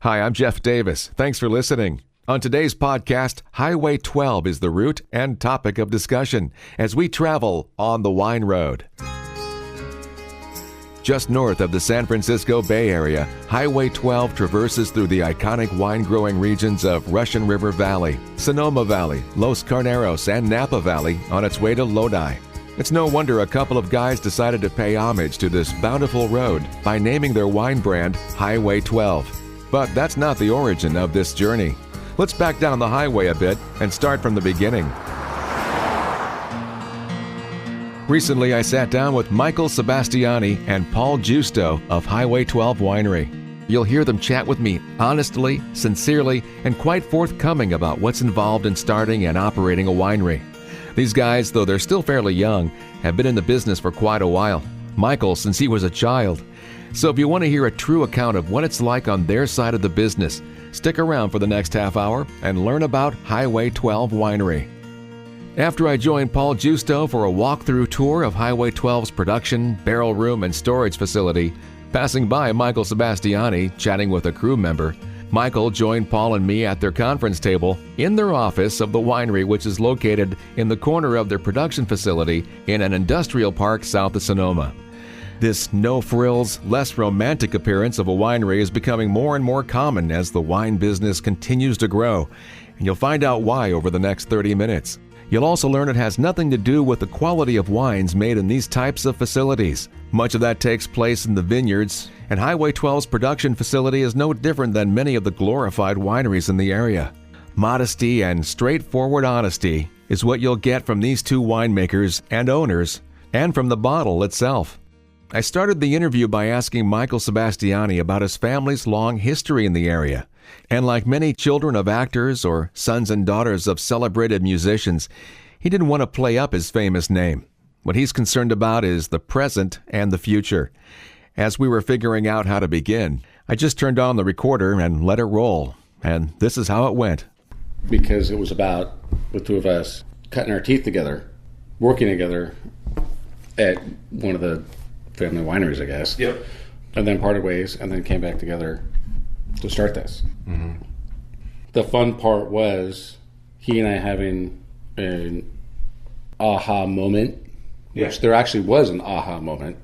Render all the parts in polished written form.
Hi, I'm Jeff Davis. Thanks for listening. On today's podcast, Highway 12 is the route and topic of discussion as we travel on the wine road. Just north of the San Francisco Bay Area, Highway 12 traverses through the iconic wine-growing regions of Russian River Valley, Sonoma Valley, Los Carneros, and Napa Valley on its way to Lodi. It's no wonder a couple of guys decided to pay homage to this bountiful road by naming their wine brand Highway 12. But that's not the origin of this journey. Let's back down the highway a bit and start from the beginning. Recently, I sat down with Michael Sebastiani and Paul Giusto of Highway 12 Winery. You'll hear them chat with me honestly, sincerely, and quite forthcoming about what's involved in starting and operating a winery. These guys, though they're still fairly young, have been in the business for quite a while. Michael, since he was a child. So if you want to hear a true account of what it's like on their side of the business, stick around for the next half hour and learn about Highway 12 Winery. After I joined Paul Giusto for a walkthrough tour of Highway 12's production, barrel room, and storage facility, passing by Michael Sebastiani, chatting with a crew member, Michael joined Paul and me at their conference table in their office of the winery, which is located in the corner of their production facility in an industrial park south of Sonoma. This no-frills, less romantic appearance of a winery is becoming more and more common as the wine business continues to grow, and you'll find out why over the next 30 minutes. You'll also learn it has nothing to do with the quality of wines made in these types of facilities. Much of that takes place in the vineyards, and Highway 12's production facility is no different than many of the glorified wineries in the area. Modesty and straightforward honesty is what you'll get from these two winemakers and owners, and from the bottle itself. I started the interview by asking Michael Sebastiani about his family's long history in the area. And like many children of actors or sons and daughters of celebrated musicians, he didn't want to play up his famous name. What he's concerned about is the present and the future. As we were figuring out how to begin, I just turned on the recorder and let it roll. And this is how it went. Because it was about the two of us cutting our teeth together, working together at one of the family wineries, I guess. Yep. And then parted ways, and then came back together to start this. Mm-hmm. The fun part was he and I having an aha moment, which there actually was an aha moment,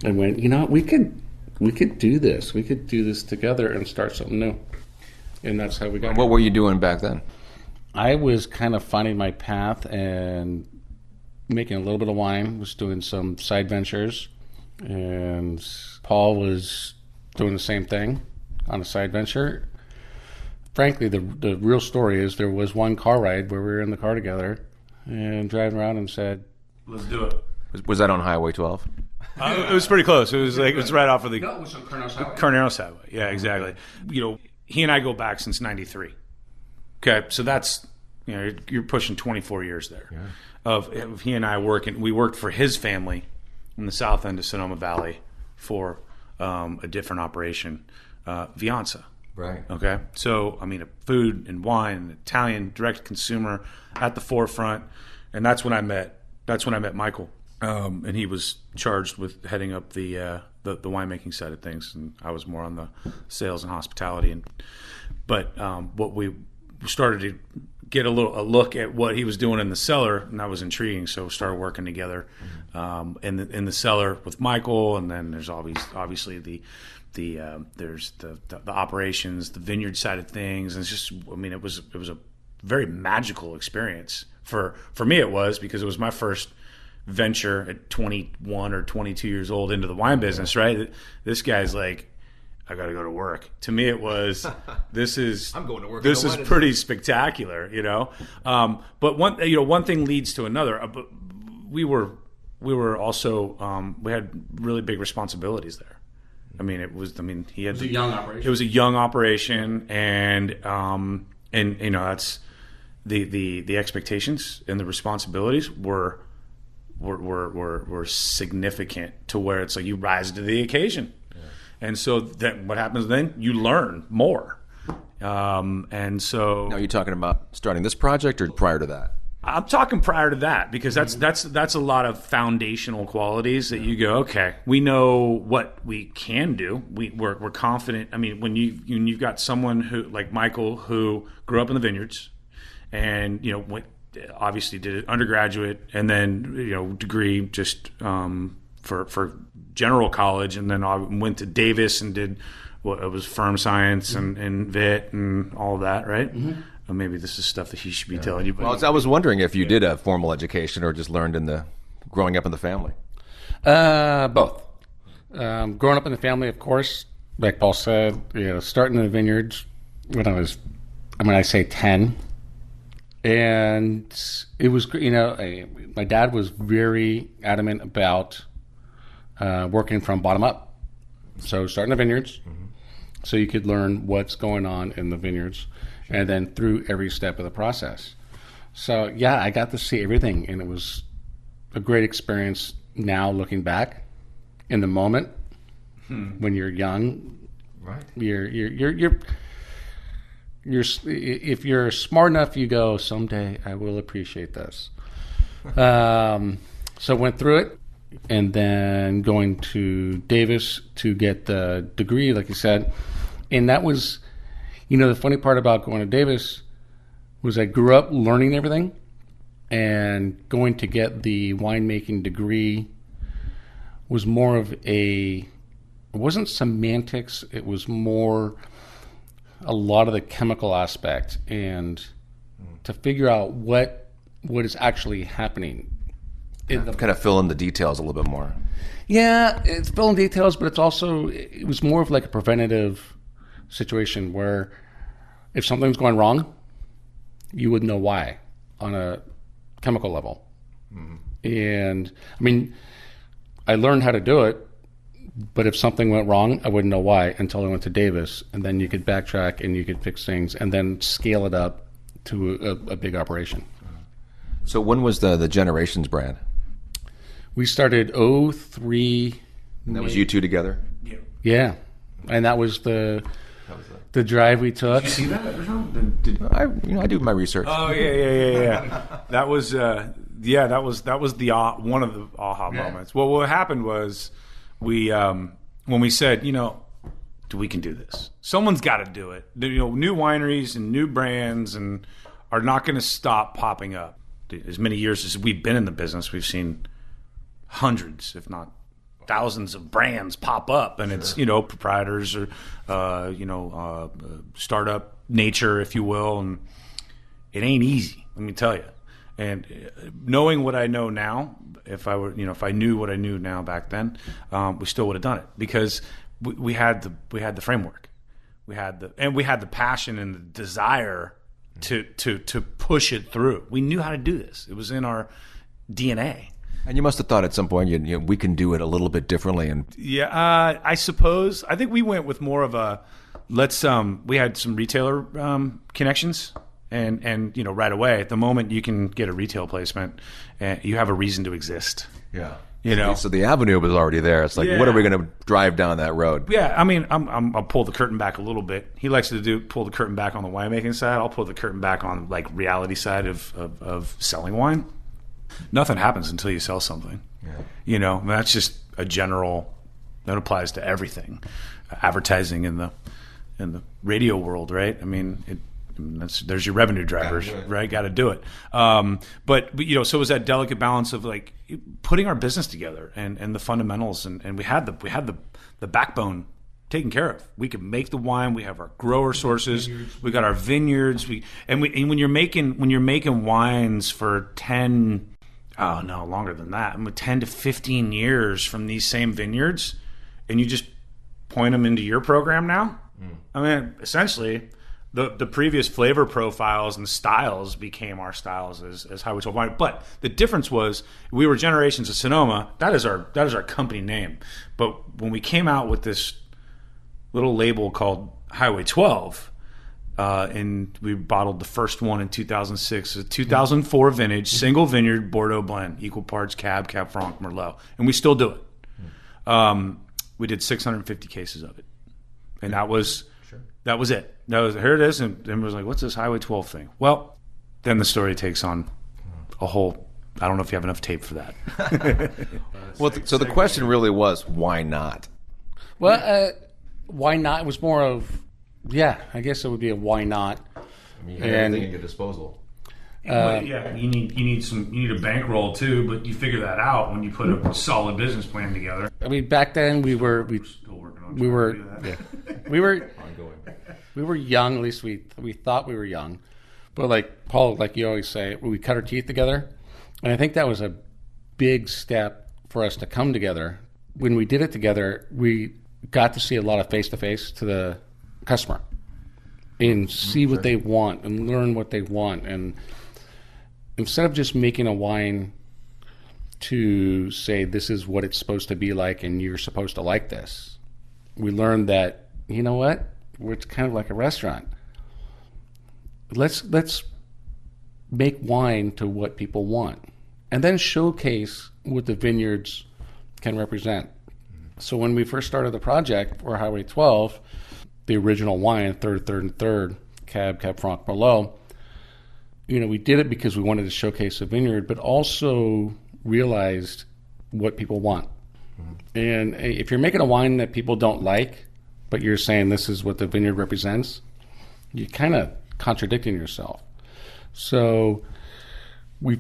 and went, you know, we could do this. We could do this together and start something new. And that's how we got. What were you doing back then? I was kind of finding my path and making a little bit of wine. Was doing some side ventures. And Paul was doing the same thing on a side venture. Frankly, the real story is there was one car ride where we were in the car together and driving around and said, "Let's do it." Was that on Highway 12? It was pretty close. It was right off of the no, it was on Carneros Highway. Carneros Highway. Yeah, exactly. You know, he and I go back since '93. Okay, so that's, you know, you're pushing 24 years there. Yeah. Of he and I working. We worked for his family in the south end of Sonoma Valley for a different operation, Vianza. Right. Okay. So, I mean, food and wine, Italian direct consumer at the forefront, and that's when I met Michael, and he was charged with heading up the winemaking side of things, and I was more on the sales and hospitality. But what we started to get a look at what he was doing in the cellar, and that was intriguing. So we started working together in the cellar with Michael, and then there's obviously there's the operations, the vineyard side of things, and it's just, I mean, it was a very magical experience for me. It was, because it was my first venture at 21 or 22 years old into the wine business. Right, this guy's like, I got to go to work. To me, it was, this is I'm going to work. This is pretty spectacular, you know. But one thing leads to another. But we were also we had really big responsibilities there. I mean, it was a young operation. It was a young operation, and you know, that's the expectations and the responsibilities were significant, to where it's like you rise to the occasion. And so that what happens then, you learn more. And so... Now, are you talking about starting this project or prior to that? I'm talking prior to that, because that's a lot of foundational qualities that you go, okay, we know what we can do. We're confident. I mean, when you've got someone who like Michael, who grew up in the vineyards, and obviously did an undergraduate and then degree just for general college, and then I went to Davis and did it was firm science and VIT and all of that, right? Mm-hmm. Maybe this is stuff that he should be telling you. But Well, I was wondering if you did a formal education or just learned growing up in the family. Both. Growing up in the family, of course, like Paul said, starting in the vineyards when I say 10. And it was, my dad was very adamant about working from bottom up. So starting the vineyards, so you could learn what's going on in the vineyards, and then through every step of the process. So yeah, I got to see everything, and it was a great experience. Now looking back, in the moment, when you're young, Right. you're if you're smart enough, you go, someday I will appreciate this. So went through it, and then going to Davis to get the degree, like you said. And that was, the funny part about going to Davis was I grew up learning everything, and going to get the winemaking degree was more of it wasn't semantics, it was more a lot of the chemical aspect, and to figure out what is actually happening. Kind of fill in the details a little bit more. Yeah, it's filling details, but it was more of like a preventative situation where if something's going wrong, you would know why on a chemical level. And I mean, I learned how to do it, but if something went wrong, I wouldn't know why until I went to Davis, and then you could backtrack and you could fix things and then scale it up to a big operation. So when was the Generations brand? We started 2003. And that was you two together? Yeah, and that was the drive we took. see that or something? I do my research. Oh yeah. That was that was the one of the aha moments. Well, what happened was we when we said, we can do this. Someone's got to do it. New wineries and new brands and are not going to stop popping up. As many years as we've been in the business, we've seen hundreds, if not thousands, of brands pop up, and it's proprietors or startup nature, if you will, and it ain't easy. Let me tell you. And knowing what I know now, if I knew what I knew now back then, we still would have done it, because we had the framework, we had the passion and the desire to push it through. We knew how to do this. It was in our DNA. And you must have thought at some point we can do it a little bit differently. And I suppose I think we went with more of a we had some retailer connections. And right away, at the moment you can get a retail placement, you have a reason to exist. yeah, You So the avenue was already there. It's like, what are we going to drive down that road? Yeah, I mean, I'll pull the curtain back a little bit. He likes to pull the curtain back on the winemaking side. I'll pull the curtain back on like reality side of selling wine. Nothing happens until you sell something. Yeah. That's just a general that applies to everything. Advertising in the radio world, right? I mean, there's your revenue drivers, right? Got to do it. But so it was that delicate balance of like putting our business together and the fundamentals, and we had the backbone taken care of. We could make the wine. We have our grower sources. We got our vineyards. And when you're making wines for 10, oh no, longer than that, 10 to 15 years from these same vineyards, and you just point them into your program now. I mean, essentially, the previous flavor profiles and styles became our styles as Highway 12 Wine. But the difference was we were Generations of Sonoma. That is our company name. But when we came out with this little label called Highway 12, and we bottled the first one in 2006, a 2004 vintage, single vineyard Bordeaux blend, equal parts Cab Franc, Merlot, and we still do it. We did 650 cases of it, and that was it. Here it is, and it was like, what's this Highway 12 thing? Well, then the story takes on a whole. I don't know if you have enough tape for that. Well, so the question really was, why not? Well, why not? It was more of, I guess it would be a why not. You have everything at your disposal. Yeah, you need a bankroll too, but you figure that out when you put a solid business plan together. I mean, back then we were Still working on we were we were Ongoing. we were young. At least we thought we were young, but like Paul, like you always say, we cut our teeth together, and I think that was a big step for us to come together. When we did it together, we got to see a lot of face to face to the customer and see what they want and learn what they want. And instead of just making a wine to say this is what it's supposed to be like and you're supposed to like this, we learned that, you know what, it's kind of like a restaurant. Let's make wine to what people want and then showcase what the vineyards can represent. So when we first started the project for Highway 12, the original wine, third, Cab Franc, Merlot, we did it because we wanted to showcase the vineyard, but also realized what people want. And if you're making a wine that people don't like, but you're saying this is what the vineyard represents, you're kind of contradicting yourself. So we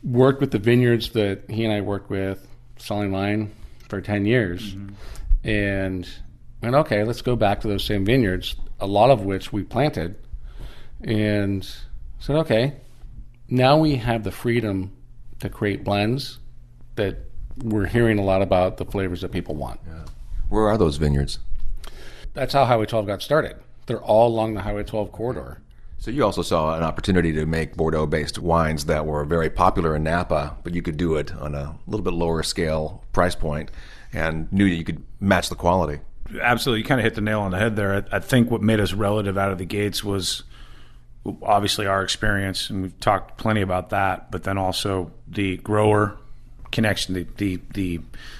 worked with the vineyards that he and I worked with, selling wine for 10 years. And okay, let's go back to those same vineyards, a lot of which we planted, and said, okay, now we have the freedom to create blends that we're hearing a lot about the flavors that people want. Yeah. Where are those vineyards? That's how Highway 12 got started. They're all along the Highway 12 corridor. So you also saw an opportunity to make Bordeaux-based wines that were very popular in Napa, but you could do it on a little bit lower scale price point and knew that you could match the quality. Absolutely. You kind of hit the nail on the head there. I think what made us relative out of the gates was obviously our experience, and we've talked plenty about that, but then also the grower connection, the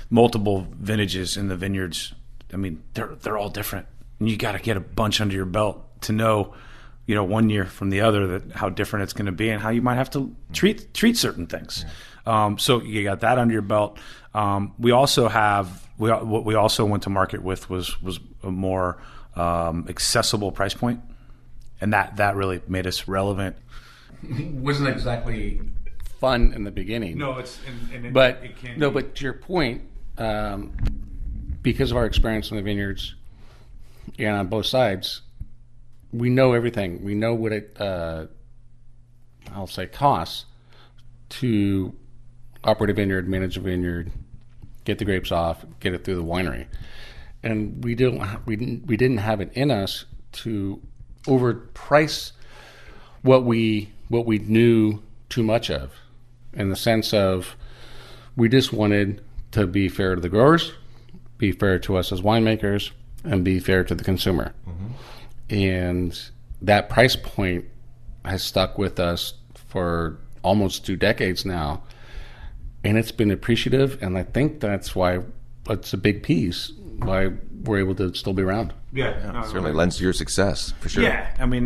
multiple vintages in the vineyards. I mean, they're all different. And you got to get a bunch under your belt to know, 1 year from the other, that how different it's going to be and how you might have to treat certain things. So you got that under your belt. We also have what we also went to market with was a more accessible price point, and that really made us relevant. Wasn't exactly fun in the beginning. No, but to your point, because of our experience in the vineyards and on both sides, we know everything. We know what it costs to operate a vineyard, manage a vineyard, get the grapes off, get it through the winery. And we didn't have it in us to overprice what we knew too much of, in the sense of we just wanted to be fair to the growers, be fair to us as winemakers, and be fair to the consumer. And that price point has stuck with us for almost 2 decades now, and it's been appreciative, and I think that's why it's a big piece why we're able to still be around. Yeah, Certainly lends to your success, for sure. Yeah, I mean,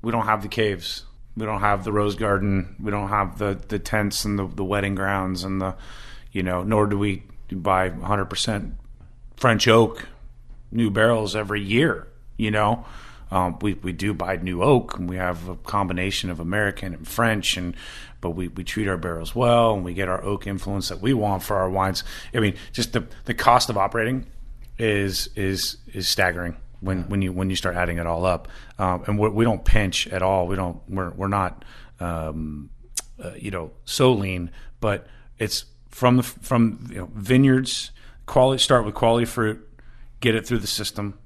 we don't have the caves, we don't have the rose garden, we don't have the tents and the wedding grounds, and nor do we buy 100% French oak new barrels every year. We do buy new oak, and we have a combination of American and French, but we treat our barrels well, and we get our oak influence that we want for our wines. I mean, just the cost of operating is staggering when you start adding it all up. And we don't pinch at all. We're not so lean, but it's from vineyards. Quality, start with quality fruit, get it through the system,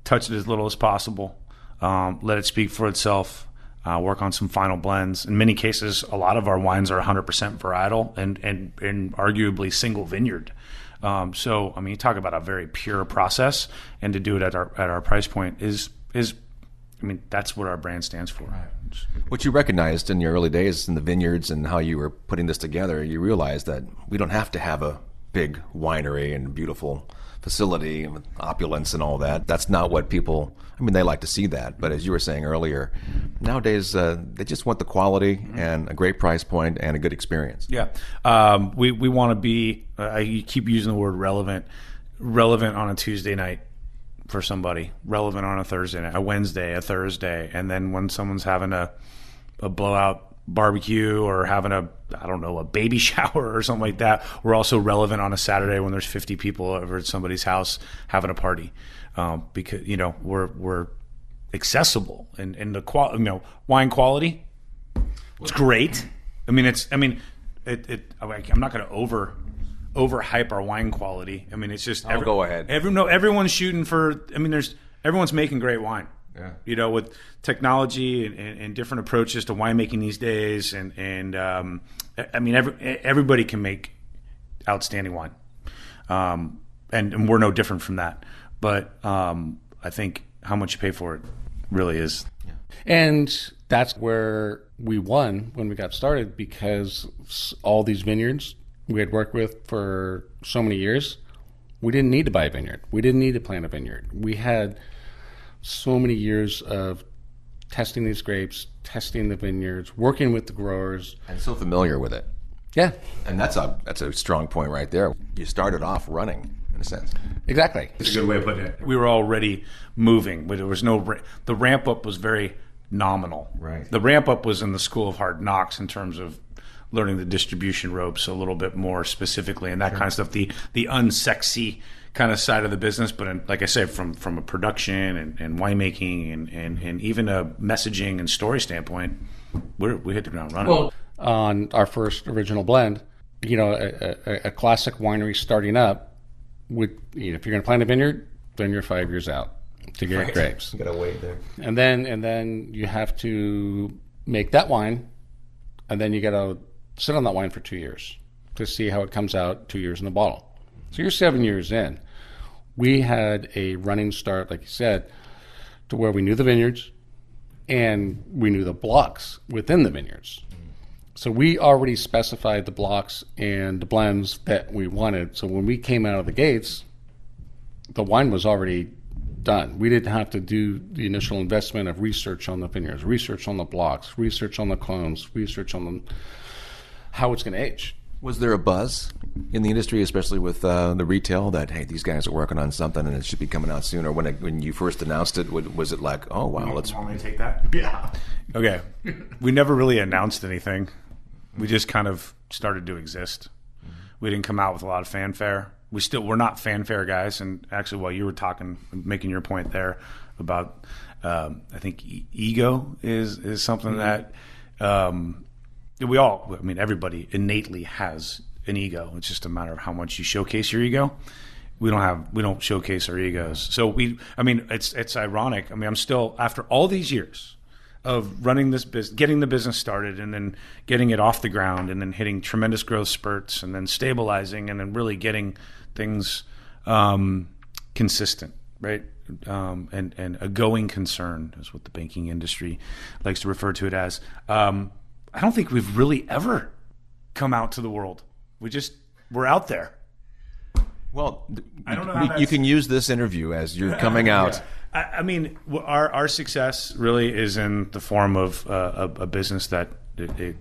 touch it as little as possible, let it speak for itself, work on some final blends. In many cases, a lot of our wines are 100% varietal and arguably single vineyard. So, I mean, you talk about a very pure process, and to do it at our price point is that's what our brand stands for. What you recognized in your early days in the vineyards and how you were putting this together, you realized that we don't have to have a big winery and beautiful facility and opulence and all that. That's not what people, I mean, they like to see that. But as you were saying earlier, nowadays they just want the quality and a great price point and a good experience. Yeah. We want to be, you keep using the word relevant on a Tuesday night for somebody, relevant on a Thursday night, a Wednesday, a Thursday. And then when someone's having a blowout barbecue or having a baby shower or something like that, we're also relevant on a Saturday when there's 50 people over at somebody's house having a party, because we're accessible and the wine quality, it's great. I'm not going to overhype our wine quality. I mean, it's just go ahead. Everyone's shooting for. I mean, everyone's making great wine. Yeah. With technology and different approaches to winemaking these days, and everybody can make outstanding wine, and we're no different from that. But I think how much you pay for it really is. Yeah. And that's where we won when we got started, because all these vineyards we had worked with for so many years, we didn't need to buy a vineyard. We didn't need to plant a vineyard. We had so many years of testing these grapes, testing the vineyards, working with the growers. And so familiar with it. Yeah. And that's a strong point right there. You started off running, in a sense. Exactly. It's a good way of putting it. We were already moving, but there was the ramp up was very nominal. Right. The ramp up was in the School of Hard Knocks in terms of learning the distribution ropes a little bit more specifically and that kind of stuff, the unsexy kind of side of the business. But like I said, from a production and winemaking and even a messaging and story standpoint, we hit the ground running. Well, on our first original blend, a classic winery starting up, if you're going to plant a vineyard, then you're 5 years out to get grapes. You got to wait there. And then you have to make that wine, and then you got to sit on that wine for 2 years to see how it comes out 2 years in the bottle. So you're 7 years in. We had a running start, like you said, to where we knew the vineyards and we knew the blocks within the vineyards. So we already specified the blocks and the blends that we wanted. So when we came out of the gates, the wine was already done. We didn't have to do the initial investment of research on the vineyards, research on the blocks, research on the clones, research on how it's going to age. Was there a buzz in the industry, especially with the retail, that, hey, these guys are working on something and it should be coming out soon? Or when you first announced it, was it like, oh, wow, let's... Want me to take that? Yeah. Okay. We never really announced anything. We just kind of started to exist. We didn't come out with a lot of fanfare. We're not fanfare guys. And actually, while you were making your point there about, I think ego is something that everybody innately has an ego. It's just a matter of how much you showcase your ego. We don't showcase our egos. So it's ironic. I mean, I'm still, after all these years of running this business, getting the business started and then getting it off the ground and then hitting tremendous growth spurts and then stabilizing and then really getting things consistent, right? And a going concern is what the banking industry likes to refer to it as. I don't think we've really ever come out to the world. We're out there. Well, I don't know you can use this interview as you're coming out. Yeah. Our success really is in the form of a business that we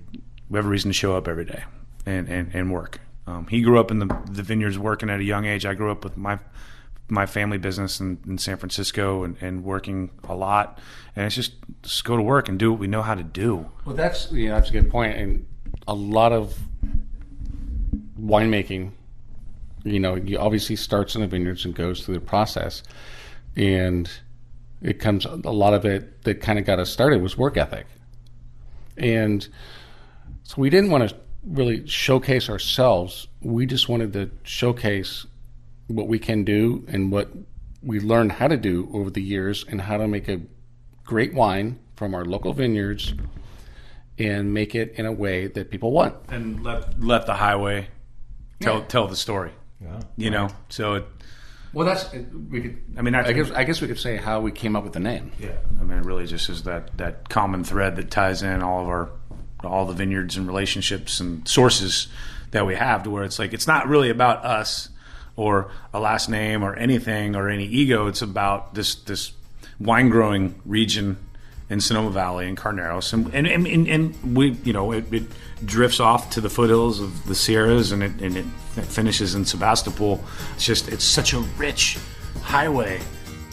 have a reason to show up every day and work. He grew up in the vineyards working at a young age. I grew up with my family business in San Francisco and working a lot. And it's just go to work and do what we know how to do. Well, that's a good point. And a lot of winemaking, you obviously starts in the vineyards and goes through the process. And a lot of it that kind of got us started was work ethic. And so we didn't want to really showcase ourselves. We just wanted to showcase what we can do and what we learned how to do over the years and how to make a great wine from our local vineyards and make it in a way that people want. And let the highway tell the story. Yeah. So well, I guess we could say how we came up with the name. Yeah. It really just is that common thread that ties in all the vineyards and relationships and sources that we have, to where it's like, it's not really about us or a last name or anything or any ego. It's about this wine growing region in Sonoma Valley and Carneros, and we, you know, it drifts off to the foothills of the Sierras, and it finishes in Sebastopol. It's such a rich highway.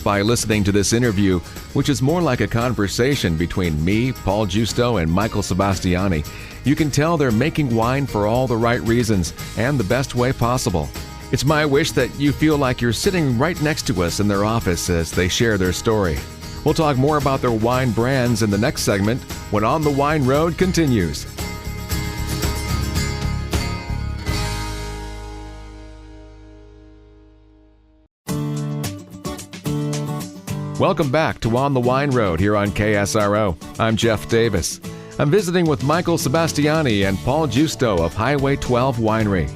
By listening to this interview, which is more like a conversation between me, Paul Giusto, and Michael Sebastiani, you can tell they're making wine for all the right reasons and the best way possible. It's my wish that you feel like you're sitting right next to us in their office as they share their story. We'll talk more about their wine brands in the next segment when On the Wine Road continues. Welcome back to On the Wine Road here on KSRO. I'm Jeff Davis. I'm visiting with Michael Sebastiani and Paul Giusto of Highway 12 Winery.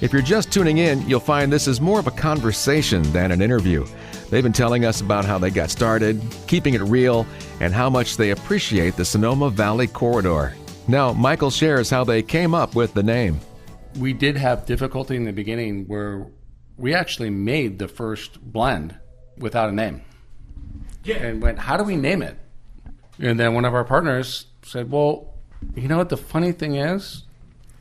If you're just tuning in, you'll find this is more of a conversation than an interview. They've been telling us about how they got started, keeping it real, and how much they appreciate the Sonoma Valley Corridor. Now, Michael shares how they came up with the name. We did have difficulty in the beginning where we actually made the first blend without a name. Yeah. And went, how do we name it? And then one of our partners said, well, you know what the funny thing is?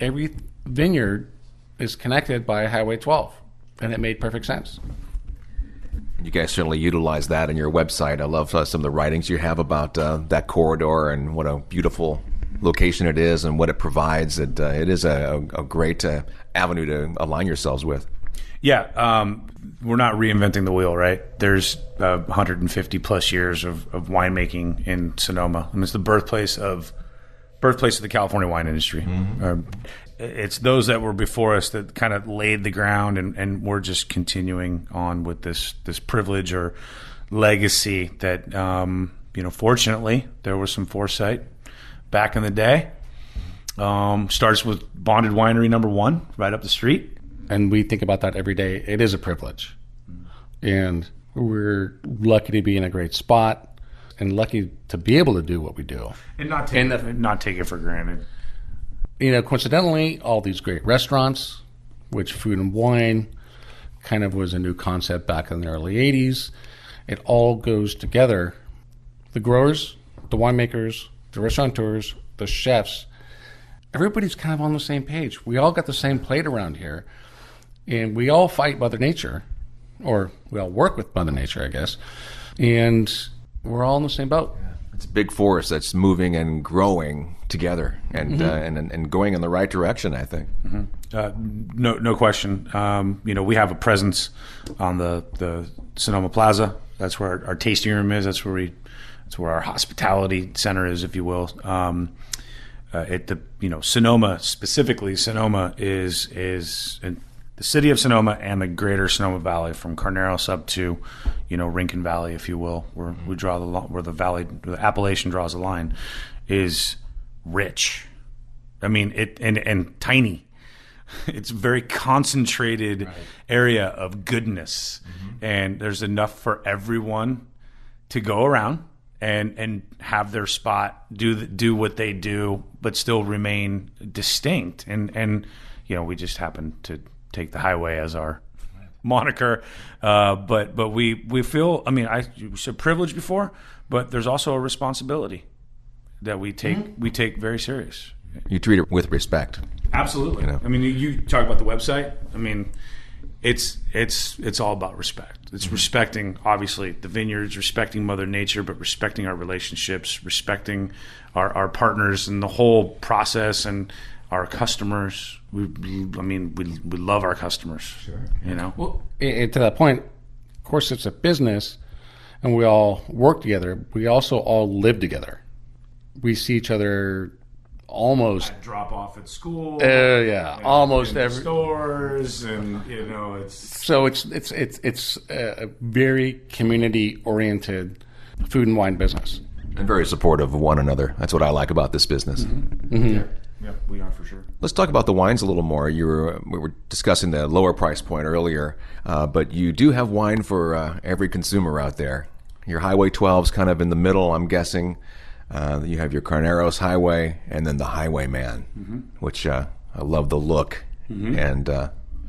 Every vineyard is connected by Highway 12. And it made perfect sense. You guys certainly utilize that in your website. I love some of the writings you have about that corridor and what a beautiful location it is and what it provides. It is a great avenue to align yourselves with. Yeah, we're not reinventing the wheel, right? There's 150 plus years of winemaking in Sonoma. I mean, it's the birthplace of the California wine industry. Mm-hmm. It's those that were before us that kind of laid the ground, and we're just continuing on with this privilege or legacy that, fortunately, there was some foresight back in the day. Starts with Bonded Winery number 1 right up the street. And we think about that every day. It is a privilege. And we're lucky to be in a great spot and lucky to be able to do what we do. And not take it for granted. You know, coincidentally, all these great restaurants, which Food and Wine kind of was a new concept back in the early 80s. It all goes together. The growers, the winemakers, the restaurateurs, the chefs, everybody's kind of on the same page. We all got the same plate around here. And we all fight Mother Nature, or we all work with Mother Nature, I guess. And we're all in the same boat. It's a big force that's moving and growing together and and going in the right direction, I think. Mm-hmm. No question. We have a presence on the Sonoma Plaza. That's where our tasting room is. That's where our hospitality center is, if you will. Sonoma specifically. Sonoma is the city of Sonoma and the greater Sonoma Valley, from Carneros up to, Rincon Valley, if you will, where we draw where the Appalachian draws a line, is rich. I mean, and tiny. It's a very concentrated area of goodness, and there's enough for everyone to go around and have their spot, do what they do, but still remain distinct. And we just happen to take the highway as our moniker, but we feel. I mean, I said privilege before, but there's also a responsibility that we take very serious. You treat it with respect. Absolutely. I mean, you talk about the website. I mean, it's all about respect. It's respecting, obviously, the vineyards, respecting Mother Nature, but respecting our relationships, respecting our partners and the whole process, and our customers. We love our customers. Sure. Well, to that point, of course, it's a business, and we all work together. We also all live together. We see each other almost drop off at school. Almost in every stores, and it's so it's a very community oriented food and wine business, and very supportive of one another. That's what I like about this business. Yeah, we are for sure. Let's talk about the wines a little more. We were discussing the lower price point earlier, but you do have wine for every consumer out there. Your Highway 12's kind of in the middle, I'm guessing. You have your Carneros Highway, and then the Highwayman, which I love the look And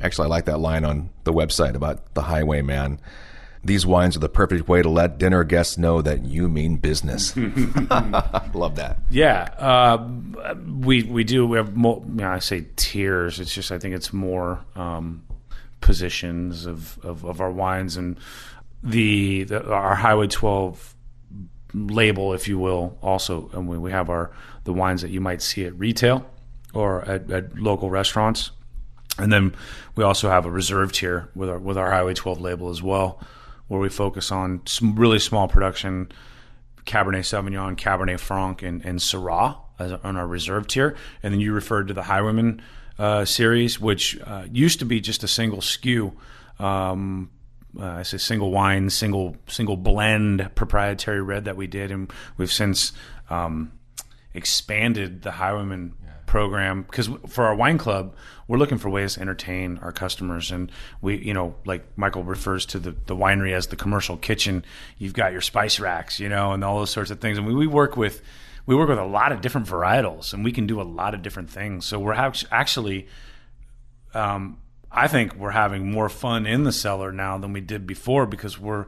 actually, I like that line on the website about the Highwayman. These wines are the perfect way to let dinner guests know that you mean business. Love that. Yeah, we do. We have more. I say tiers. It's just I think it's more positions of our wines, and our Highway 12 label, if you will. Also, and we have the wines that you might see at retail or at local restaurants, and then we also have a reserve tier with our Highway 12 label as well, where we focus on some really small production, Cabernet Sauvignon, Cabernet Franc, and Syrah on our reserve tier. And then you referred to the Highwayman series, which used to be just a single SKU. I say single wine, single blend proprietary red that we did, and we've since expanded the Highwayman program, because for our wine club, we're looking for ways to entertain our customers. And we, like Michael refers to the winery as the commercial kitchen. You've got your spice racks, and all those sorts of things. And we work with a lot of different varietals, and we can do a lot of different things. So we're actually, I think we're having more fun in the cellar now than we did before, because we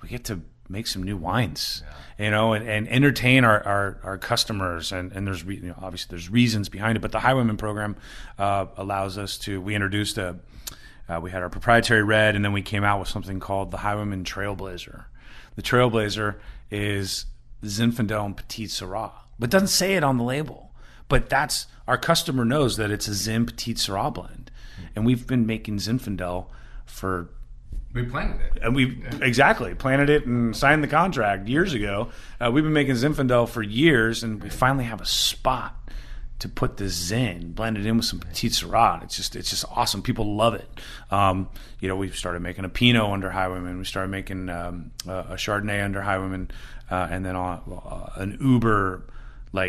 get to make some new wines, and entertain our customers. And there's obviously there's reasons behind it, but the Highwayman program allows us to. We introduced we had our proprietary red, and then we came out with something called the Highwayman Trailblazer. The Trailblazer is Zinfandel and Petit Syrah, but doesn't say it on the label. But that's our customer knows that it's a Zin Petit Syrah blend, and we've been making Zinfandel for. We planted it. And we exactly planted it and signed the contract years ago. We've been making Zinfandel for years, and we finally have a spot to put this Zin blended in with some Petit Syrah. It's just awesome. People love it. We started making a Pinot under Highwayman. We started making a Chardonnay under Highwayman, and then an Uber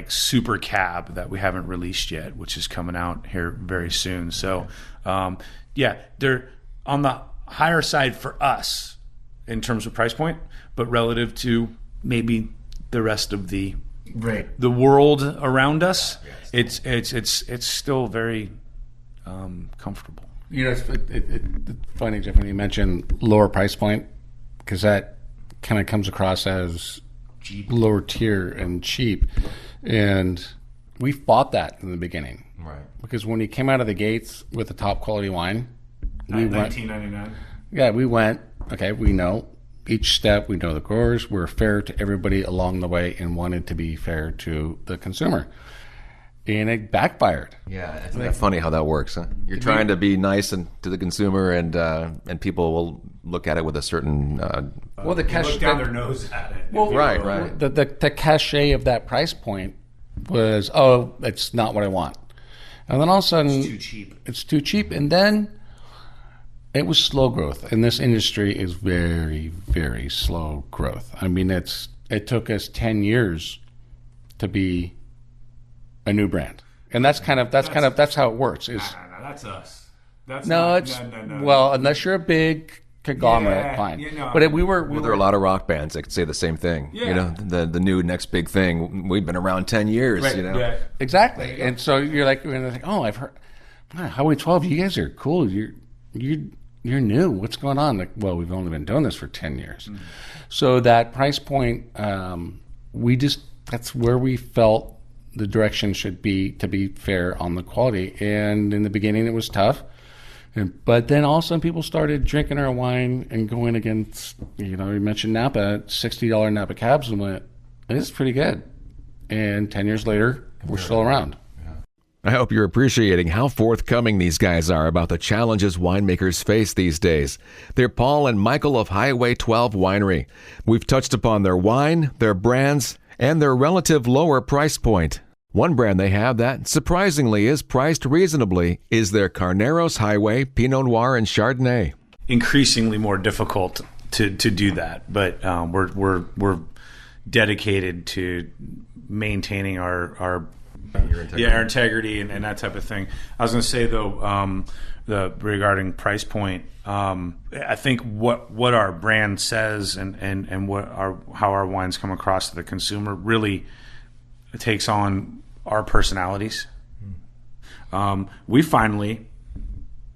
super cab that we haven't released yet, which is coming out here very soon. So, they're on the higher side for us in terms of price point, but relative to maybe the rest of the world around us, it's still very comfortable. It's funny, Jeff, when you mentioned lower price point, because that kind of comes across as cheap, lower tier and cheap, and we fought that in the beginning, Right. Because when we came out of the gates with the top quality wine. We $19.99. Yeah, we went, okay, we know each step, we know the growers, we're fair to everybody along the way and wanted to be fair to the consumer. And it backfired. Yeah, isn't that funny how that works? Huh? You're trying to be nice to the consumer, and people will look at it with a certain. The cachet look down their nose at it. Well, right. The cachet of that price point was, it's not what I want, and then all of a sudden it's too cheap, and then. It was slow growth, and this industry is very, very slow growth. I mean, it took us 10 years to be a new brand, and that's how it works. No, that's us. That's no, well, unless you're a big conglomerate, fine. But there are a lot of rock bands that could say the same thing. Yeah. The new next big thing. We've been around 10 years. Right. Yeah. Exactly, and so you're like, I've heard, Highway 12. You guys are cool. You're new. What's going on? We've only been doing this for 10 years. Mm-hmm. So that price point, that's where we felt the direction should be, to be fair on the quality. And in the beginning, it was tough. But then all of a sudden, people started drinking our wine and going against, you mentioned Napa, $60 Napa cabs, and went, it's pretty good. And 10 years later, we're still around. I hope you're appreciating how forthcoming these guys are about the challenges winemakers face these days. They're Paul and Michael of Highway 12 Winery. We've touched upon their wine, their brands, and their relative lower price point. One brand they have that, surprisingly, is priced reasonably is their Carneros Highway Pinot Noir and Chardonnay. Increasingly more difficult to do that, but we're dedicated to maintaining our integrity and that type of thing. I was going to say though, regarding price point, I think what our brand says and how our wines come across to the consumer really takes on our personalities. We finally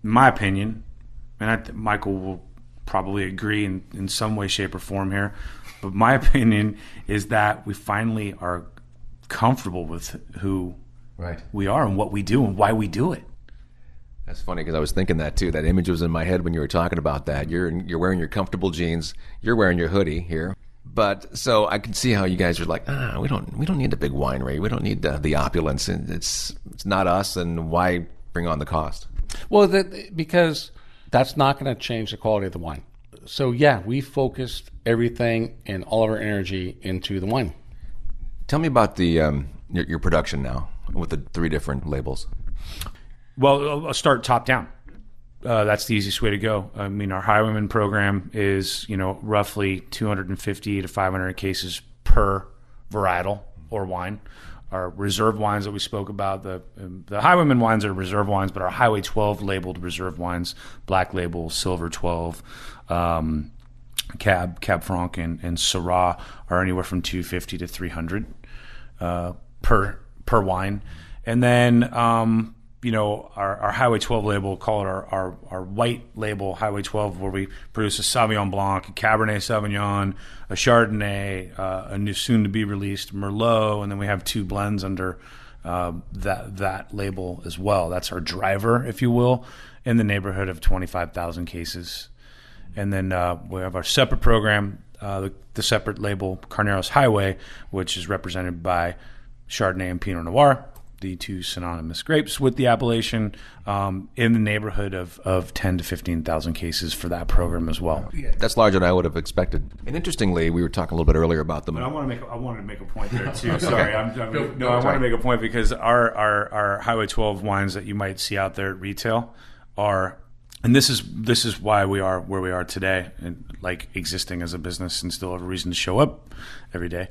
in my opinion, and Michael will probably agree in some way, shape, or form here, but my opinion is that we finally are comfortable with who we are and what we do and why we do it. That's funny because I was thinking that too. That image was in my head when you were talking about that. You're wearing your comfortable jeans. You're wearing your hoodie here. But so I can see how you guys are like, we don't need a big winery. We don't need the opulence, and it's not us. And why bring on the cost? Well, because that's not going to change the quality of the wine. So yeah, we focused everything and all of our energy into the wine. Tell me about the your production now with the 3 different labels. Well, I'll start top down. That's the easiest way to go. I mean, our Highwayman program is, roughly 250 to 500 cases per varietal or wine. Our reserve wines that we spoke about, the Highwayman wines are reserve wines, but our Highway 12 labeled reserve wines, Black Label, Silver 12, Cab Franc, and Syrah are anywhere from 250 to 300 per wine. And then our Highway 12 label, call it our white label, Highway 12, where we produce a Sauvignon Blanc, a Cabernet Sauvignon, a Chardonnay, a new soon-to-be released Merlot, and then we have 2 blends under that label as well. That's our driver, if you will, in the neighborhood of 25,000 cases. And then we have our separate program, the separate label, Carneros Highway, which is represented by Chardonnay and Pinot Noir, the 2 synonymous grapes with the appellation, in the neighborhood of 10 to 15,000 cases for that program as well. That's larger than I would have expected. And interestingly, we were talking a little bit earlier about them. But I wanted to make a point there too. Sorry, I want to make a point because our Highway 12 wines that you might see out there at retail are, and this is why we are where we are today, and like existing as a business and still have a reason to show up every day,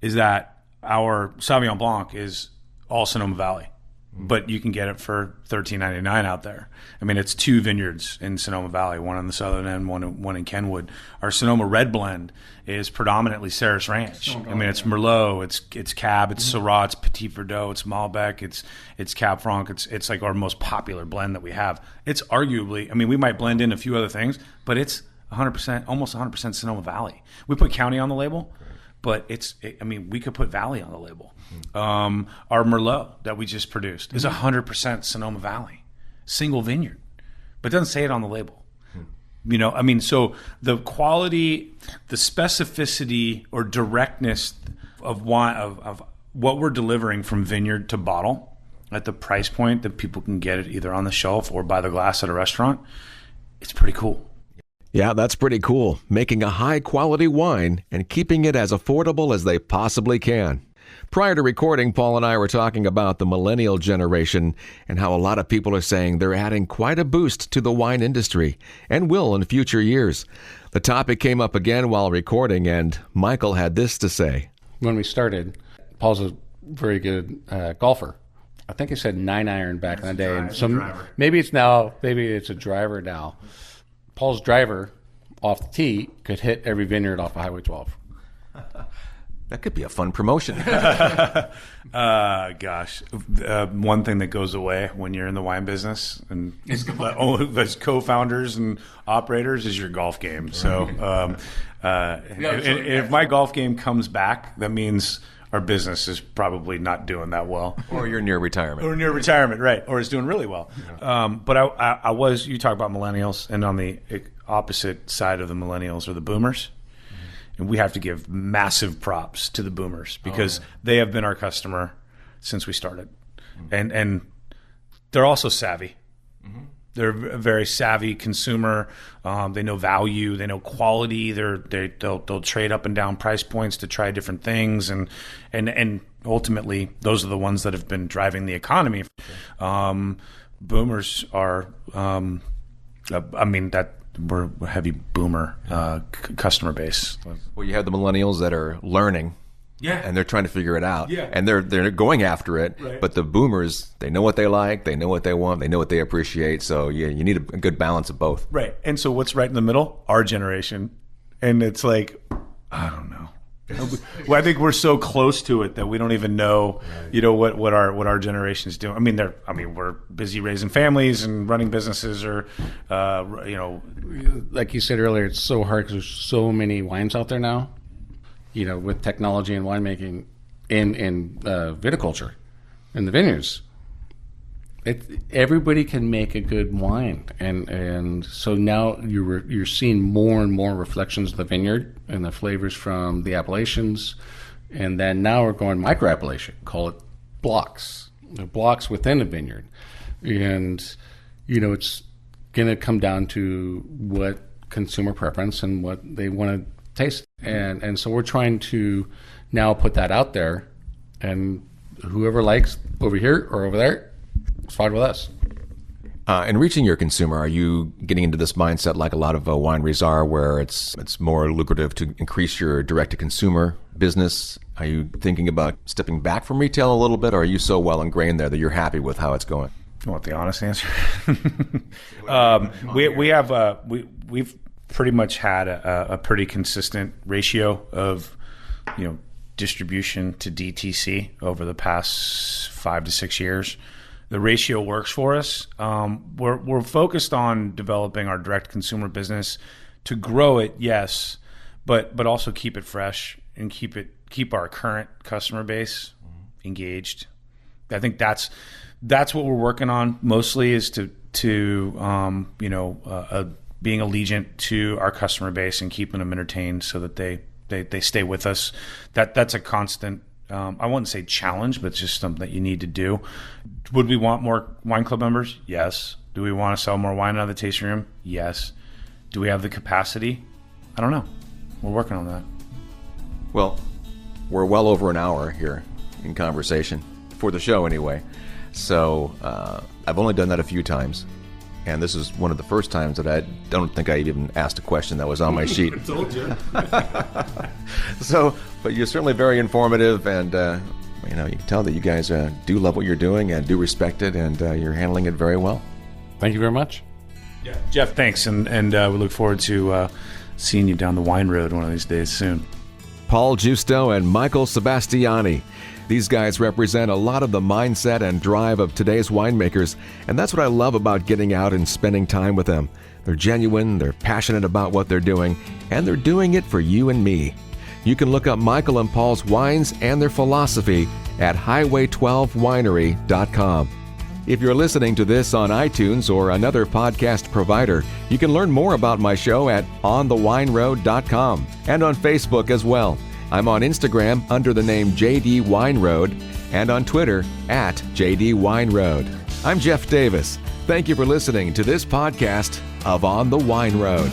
is that our Sauvignon Blanc is all Sonoma Valley, but you can get it for $13.99 out there. I mean, it's 2 vineyards in Sonoma Valley, one on the southern end, one in Kenwood. Our Sonoma Red Blend is predominantly Ceres Ranch. I mean, it's Merlot, it's Cab, it's Syrah, it's Petit Verdot, it's Malbec, it's Cab Franc. It's like our most popular blend that we have. It's arguably, I mean, we might blend in a few other things, but it's 100%, almost 100% Sonoma Valley. We put county on the label, but we could put Valley on the label. Our Merlot that we just produced is 100% Sonoma Valley, single vineyard, but doesn't say it on the label. So the quality, the specificity or directness of wine, of what we're delivering from vineyard to bottle at the price point that people can get it either on the shelf or by the glass at a restaurant, it's pretty cool. Yeah, that's pretty cool. Making a high-quality wine and keeping it as affordable as they possibly can. Prior to recording, Paul and I were talking about the millennial generation and how a lot of people are saying they're adding quite a boost to the wine industry and will in future years. The topic came up again while recording, and Michael had this to say. When we started, Paul's a very good golfer. I think he said 9-iron back in the day. Maybe it's a driver now. Paul's driver off the tee could hit every vineyard off of Highway 12. That could be a fun promotion. Gosh. One thing that goes away when you're in the wine business and as co-founders and operators is your golf game. Right. So if my golf game comes back, that means our business is probably not doing that well. Or you're near retirement. Right. Or it's doing really well. Yeah. But you talk about millennials, and on the opposite side of the millennials are the boomers. And we have to give massive props to the boomers because they have been our customer since we started. And they're also savvy. Mm-hmm. They're a very savvy consumer. They know value. They know quality. They'll trade up and down price points to try different things. And ultimately, those are the ones that have been driving the economy. Boomers are, we're a heavy boomer customer base. Well, you have the millennials that are learning. Yeah. And they're trying to figure it out. Yeah. And they're going after it. Right. But the boomers, they know what they like, they know what they want, they know what they appreciate. So you need a good balance of both. Right. And so what's right in the middle? Our generation. And it's like, I don't know. Well, I think we're so close to it that we don't even know, what our generation is doing. We're busy raising families and running businesses, or, Like you said earlier, it's so hard because there's so many wines out there now, with technology and winemaking and viticulture in the vineyards. Everybody can make a good wine, and so now you're seeing more and more reflections of the vineyard and the flavors from the appellations, and then now we're going micro appellation, call it blocks, the blocks within a vineyard, and it's going to come down to what consumer preference and what they want to taste, and so we're trying to now put that out there, and whoever likes over here or over there, it's fine with us. In reaching your consumer, are you getting into this mindset like a lot of wineries are, where it's more lucrative to increase your direct-to-consumer business? Are you thinking about stepping back from retail a little bit, or are you so well ingrained there that you're happy with how it's going? You want the honest answer? We've pretty much had a pretty consistent ratio of distribution to DTC over the past 5 to 6 years. The ratio works for us. We're focused on developing our direct consumer business to grow it, yes, but also keep it fresh and keep our current customer base engaged. I think that's what we're working on mostly, is to being allegiant to our customer base and keeping them entertained so that they stay with us. That's a constant. I wouldn't say challenge, but it's just something that you need to do. Would we want more wine club members? Yes. Do we want to sell more wine out of the tasting room? Yes. Do we have the capacity? I don't know. We're working on that. Well, we're well over an hour here in conversation, for the show anyway. So I've only done that a few times. And this is one of the first times that I don't think I even asked a question that was on my sheet. I told you. But you're certainly very informative, and you can tell that you guys do love what you're doing and do respect it, and you're handling it very well. Thank you very much. Yeah, Jeff, thanks, and we look forward to seeing you down the wine road one of these days soon. Paul Giusto and Michael Sebastiani. These guys represent a lot of the mindset and drive of today's winemakers, and that's what I love about getting out and spending time with them. They're genuine, they're passionate about what they're doing, and they're doing it for you and me. You can look up Michael and Paul's wines and their philosophy at highway12winery.com. If you're listening to this on iTunes or another podcast provider, you can learn more about my show at onthewineroad.com and on Facebook as well. I'm on Instagram under the name JD Wine Road and on Twitter at JD Wine Road. I'm Jeff Davis. Thank you for listening to this podcast of On the Wine Road.